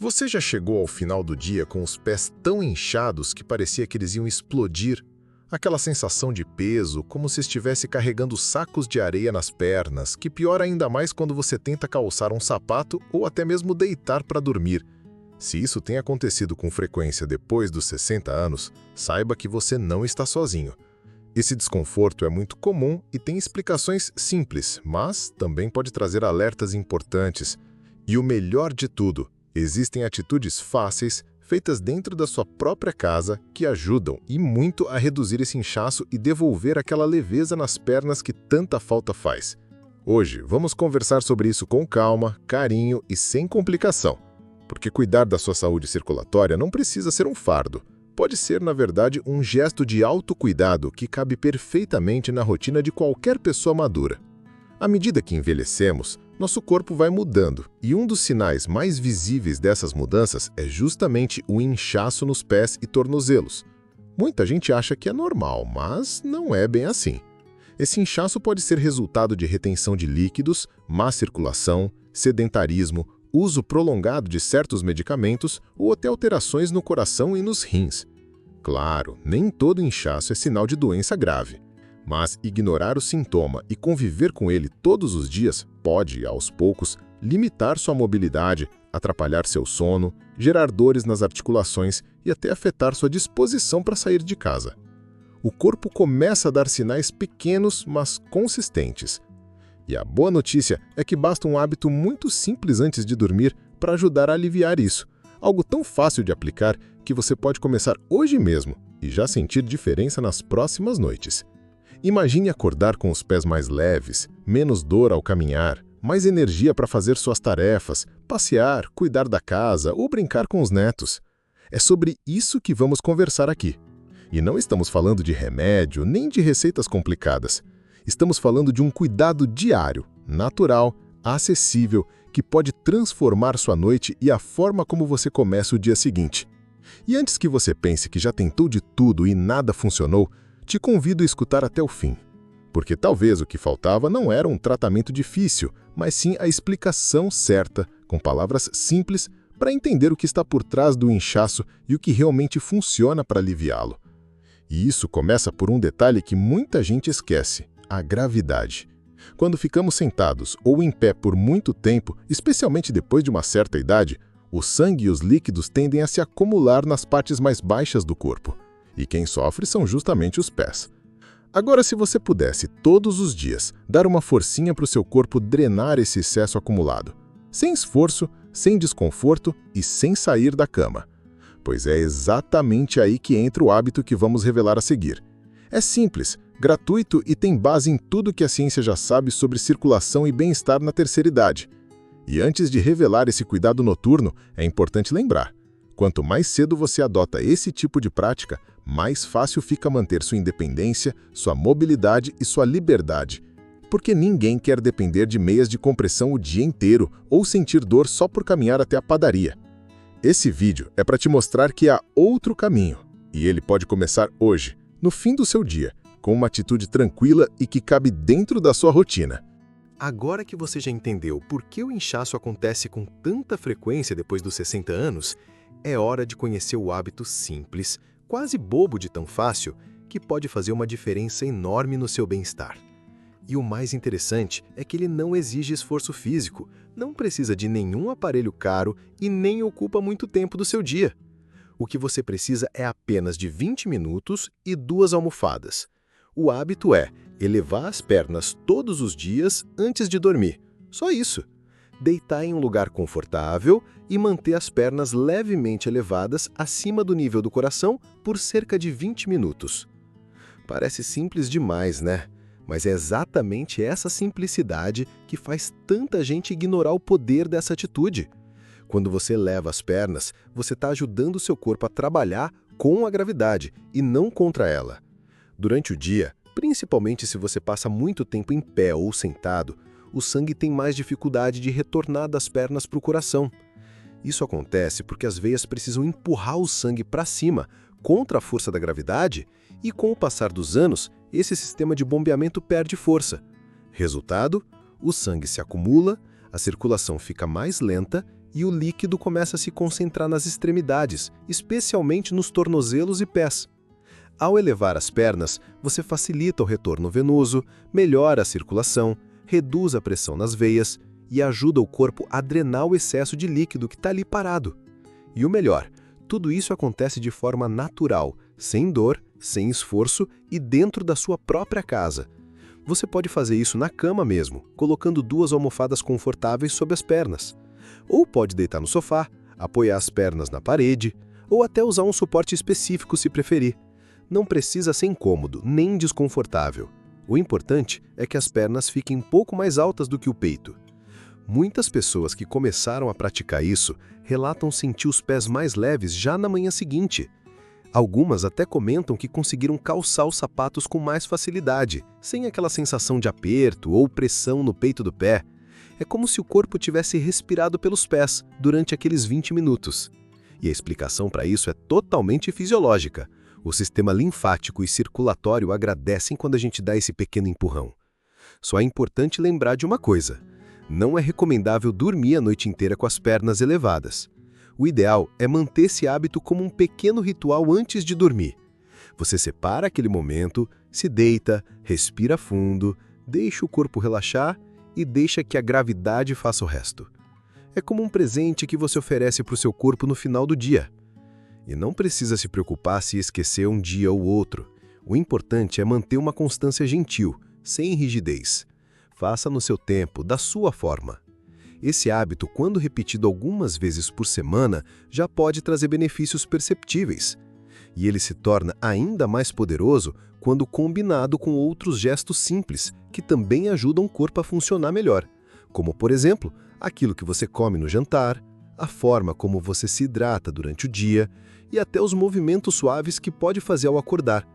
Você já chegou ao final do dia com os pés tão inchados que parecia que eles iam explodir? Aquela sensação de peso, como se estivesse carregando sacos de areia nas pernas, que piora ainda mais quando você tenta calçar um sapato ou até mesmo deitar para dormir. Se isso tem acontecido com frequência depois dos 60 anos, saiba que você não está sozinho. Esse desconforto é muito comum e tem explicações simples, mas também pode trazer alertas importantes. E o melhor de tudo, existem atitudes fáceis, feitas dentro da sua própria casa, que ajudam e muito a reduzir esse inchaço e devolver aquela leveza nas pernas que tanta falta faz. Hoje, vamos conversar sobre isso com calma, carinho e sem complicação. Porque cuidar da sua saúde circulatória não precisa ser um fardo. Pode ser, na verdade, um gesto de autocuidado que cabe perfeitamente na rotina de qualquer pessoa madura. À medida que envelhecemos, nosso corpo vai mudando, e um dos sinais mais visíveis dessas mudanças é justamente o inchaço nos pés e tornozelos. Muita gente acha que é normal, mas não é bem assim. Esse inchaço pode ser resultado de retenção de líquidos, má circulação, sedentarismo, uso prolongado de certos medicamentos ou até alterações no coração e nos rins. Claro, nem todo inchaço é sinal de doença grave. Mas ignorar o sintoma e conviver com ele todos os dias pode, aos poucos, limitar sua mobilidade, atrapalhar seu sono, gerar dores nas articulações e até afetar sua disposição para sair de casa. O corpo começa a dar sinais pequenos, mas consistentes. E a boa notícia é que basta um hábito muito simples antes de dormir para ajudar a aliviar isso. Algo tão fácil de aplicar que você pode começar hoje mesmo e já sentir diferença nas próximas noites. Imagine acordar com os pés mais leves, menos dor ao caminhar, mais energia para fazer suas tarefas, passear, cuidar da casa ou brincar com os netos. É sobre isso que vamos conversar aqui. E não estamos falando de remédio nem de receitas complicadas. Estamos falando de um cuidado diário, natural, acessível, que pode transformar sua noite e a forma como você começa o dia seguinte. E antes que você pense que já tentou de tudo e nada funcionou, te convido a escutar até o fim, porque talvez o que faltava não era um tratamento difícil, mas sim a explicação certa, com palavras simples, para entender o que está por trás do inchaço e o que realmente funciona para aliviá-lo. E isso começa por um detalhe que muita gente esquece: a gravidade. Quando ficamos sentados ou em pé por muito tempo, especialmente depois de uma certa idade, o sangue e os líquidos tendem a se acumular nas partes mais baixas do corpo. E quem sofre são justamente os pés. Agora, se você pudesse, todos os dias, dar uma forcinha para o seu corpo drenar esse excesso acumulado, sem esforço, sem desconforto e sem sair da cama. Pois é exatamente aí que entra o hábito que vamos revelar a seguir. É simples, gratuito e tem base em tudo que a ciência já sabe sobre circulação e bem-estar na terceira idade. E antes de revelar esse cuidado noturno, é importante lembrar: quanto mais cedo você adota esse tipo de prática, mais fácil fica manter sua independência, sua mobilidade e sua liberdade. Porque ninguém quer depender de meias de compressão o dia inteiro ou sentir dor só por caminhar até a padaria. Esse vídeo é para te mostrar que há outro caminho, e ele pode começar hoje, no fim do seu dia, com uma atitude tranquila e que cabe dentro da sua rotina. Agora que você já entendeu por que o inchaço acontece com tanta frequência depois dos 60 anos, é hora de conhecer o hábito simples, quase bobo de tão fácil, que pode fazer uma diferença enorme no seu bem-estar. E o mais interessante é que ele não exige esforço físico, não precisa de nenhum aparelho caro e nem ocupa muito tempo do seu dia. O que você precisa é apenas de 20 minutos e 2 almofadas. O hábito é elevar as pernas todos os dias antes de dormir. Só isso. Deitar em um lugar confortável e manter as pernas levemente elevadas acima do nível do coração por cerca de 20 minutos. Parece simples demais, né? Mas é exatamente essa simplicidade que faz tanta gente ignorar o poder dessa atitude. Quando você eleva as pernas, você está ajudando o seu corpo a trabalhar com a gravidade e não contra ela. Durante o dia, principalmente se você passa muito tempo em pé ou sentado, o sangue tem mais dificuldade de retornar das pernas para o coração. Isso acontece porque as veias precisam empurrar o sangue para cima, contra a força da gravidade, e com o passar dos anos, esse sistema de bombeamento perde força. Resultado, o sangue se acumula, a circulação fica mais lenta e o líquido começa a se concentrar nas extremidades, especialmente nos tornozelos e pés. Ao elevar as pernas, você facilita o retorno venoso, melhora a circulação, reduz a pressão nas veias e ajuda o corpo a drenar o excesso de líquido que está ali parado. E o melhor, tudo isso acontece de forma natural, sem dor, sem esforço e dentro da sua própria casa. Você pode fazer isso na cama mesmo, colocando 2 almofadas confortáveis sob as pernas. Ou pode deitar no sofá, apoiar as pernas na parede, ou até usar um suporte específico se preferir. Não precisa ser incômodo, nem desconfortável. O importante é que as pernas fiquem um pouco mais altas do que o peito. Muitas pessoas que começaram a praticar isso relatam sentir os pés mais leves já na manhã seguinte. Algumas até comentam que conseguiram calçar os sapatos com mais facilidade, sem aquela sensação de aperto ou pressão no peito do pé. É como se o corpo tivesse respirado pelos pés durante aqueles 20 minutos. E a explicação para isso é totalmente fisiológica. O sistema linfático e circulatório agradecem quando a gente dá esse pequeno empurrão. Só é importante lembrar de uma coisa: não é recomendável dormir a noite inteira com as pernas elevadas. O ideal é manter esse hábito como um pequeno ritual antes de dormir. Você separa aquele momento, se deita, respira fundo, deixa o corpo relaxar e deixa que a gravidade faça o resto. É como um presente que você oferece para o seu corpo no final do dia. E não precisa se preocupar se esquecer um dia ou outro. O importante é manter uma constância gentil, sem rigidez. Faça no seu tempo, da sua forma. Esse hábito, quando repetido algumas vezes por semana, já pode trazer benefícios perceptíveis. E ele se torna ainda mais poderoso quando combinado com outros gestos simples, que também ajudam o corpo a funcionar melhor. Como, por exemplo, aquilo que você come no jantar, a forma como você se hidrata durante o dia e até os movimentos suaves que pode fazer ao acordar.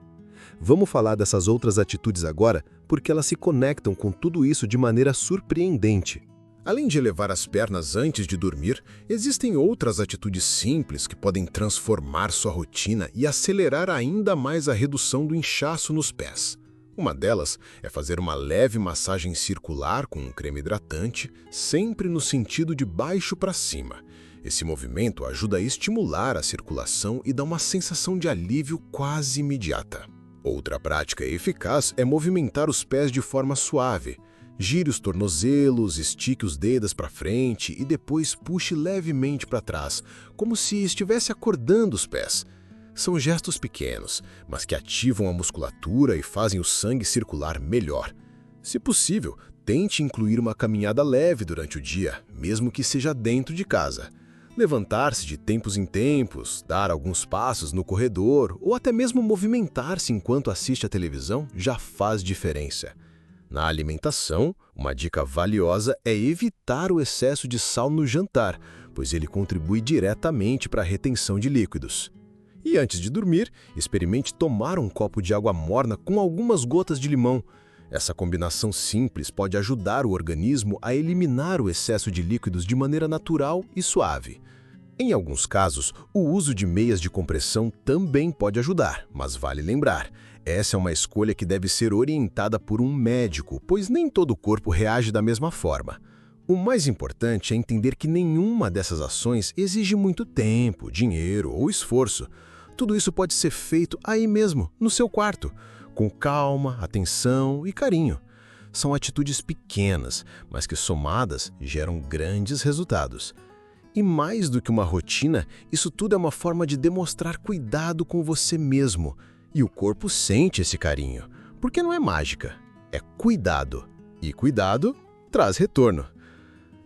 Vamos falar dessas outras atitudes agora, porque elas se conectam com tudo isso de maneira surpreendente. Além de elevar as pernas antes de dormir, existem outras atitudes simples que podem transformar sua rotina e acelerar ainda mais a redução do inchaço nos pés. Uma delas é fazer uma leve massagem circular com um creme hidratante, sempre no sentido de baixo para cima. Esse movimento ajuda a estimular a circulação e dá uma sensação de alívio quase imediata. Outra prática eficaz é movimentar os pés de forma suave. Gire os tornozelos, estique os dedos para frente e depois puxe levemente para trás, como se estivesse acordando os pés. São gestos pequenos, mas que ativam a musculatura e fazem o sangue circular melhor. Se possível, tente incluir uma caminhada leve durante o dia, mesmo que seja dentro de casa. Levantar-se de tempos em tempos, dar alguns passos no corredor ou até mesmo movimentar-se enquanto assiste à televisão já faz diferença. Na alimentação, uma dica valiosa é evitar o excesso de sal no jantar, pois ele contribui diretamente para a retenção de líquidos. E antes de dormir, experimente tomar um copo de água morna com algumas gotas de limão. Essa combinação simples pode ajudar o organismo a eliminar o excesso de líquidos de maneira natural e suave. Em alguns casos, o uso de meias de compressão também pode ajudar, mas vale lembrar, essa é uma escolha que deve ser orientada por um médico, pois nem todo o corpo reage da mesma forma. O mais importante é entender que nenhuma dessas ações exige muito tempo, dinheiro ou esforço. Tudo isso pode ser feito aí mesmo, no seu quarto, com calma, atenção e carinho. São atitudes pequenas, mas que somadas geram grandes resultados. E mais do que uma rotina, isso tudo é uma forma de demonstrar cuidado com você mesmo. E o corpo sente esse carinho, porque não é mágica, é cuidado. E cuidado traz retorno.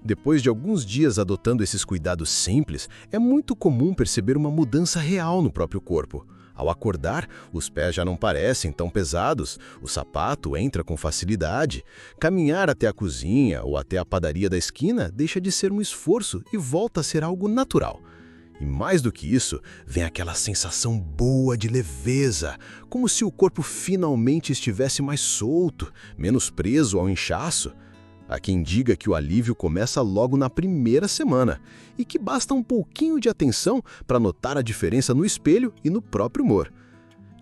Depois de alguns dias adotando esses cuidados simples, é muito comum perceber uma mudança real no próprio corpo. Ao acordar, os pés já não parecem tão pesados, o sapato entra com facilidade, caminhar até a cozinha ou até a padaria da esquina deixa de ser um esforço e volta a ser algo natural. E mais do que isso, vem aquela sensação boa de leveza, como se o corpo finalmente estivesse mais solto, menos preso ao inchaço. Há quem diga que o alívio começa logo na primeira semana e que basta um pouquinho de atenção para notar a diferença no espelho e no próprio humor.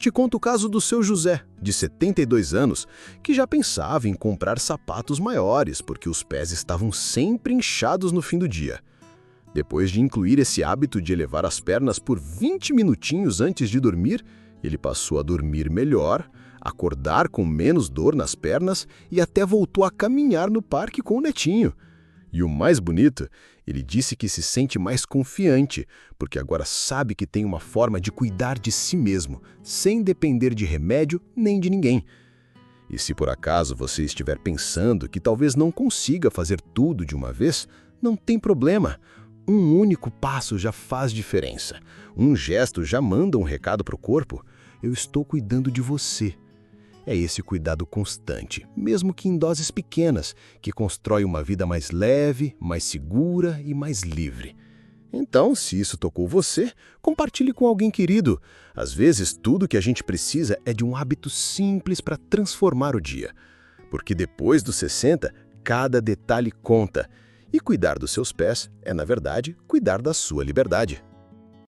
Te conto o caso do seu José, de 72 anos, que já pensava em comprar sapatos maiores porque os pés estavam sempre inchados no fim do dia. Depois de incluir esse hábito de elevar as pernas por 20 minutinhos antes de dormir, ele passou a dormir melhor, acordar com menos dor nas pernas e até voltou a caminhar no parque com o netinho. E o mais bonito, ele disse que se sente mais confiante, porque agora sabe que tem uma forma de cuidar de si mesmo, sem depender de remédio nem de ninguém. E se por acaso você estiver pensando que talvez não consiga fazer tudo de uma vez, não tem problema. Um único passo já faz diferença. Um gesto já manda um recado para o corpo. Eu estou cuidando de você. É esse cuidado constante, mesmo que em doses pequenas, que constrói uma vida mais leve, mais segura e mais livre. Então, se isso tocou você, compartilhe com alguém querido. Às vezes, tudo que a gente precisa é de um hábito simples para transformar o dia. Porque depois dos 60, cada detalhe conta. E cuidar dos seus pés é, na verdade, cuidar da sua liberdade.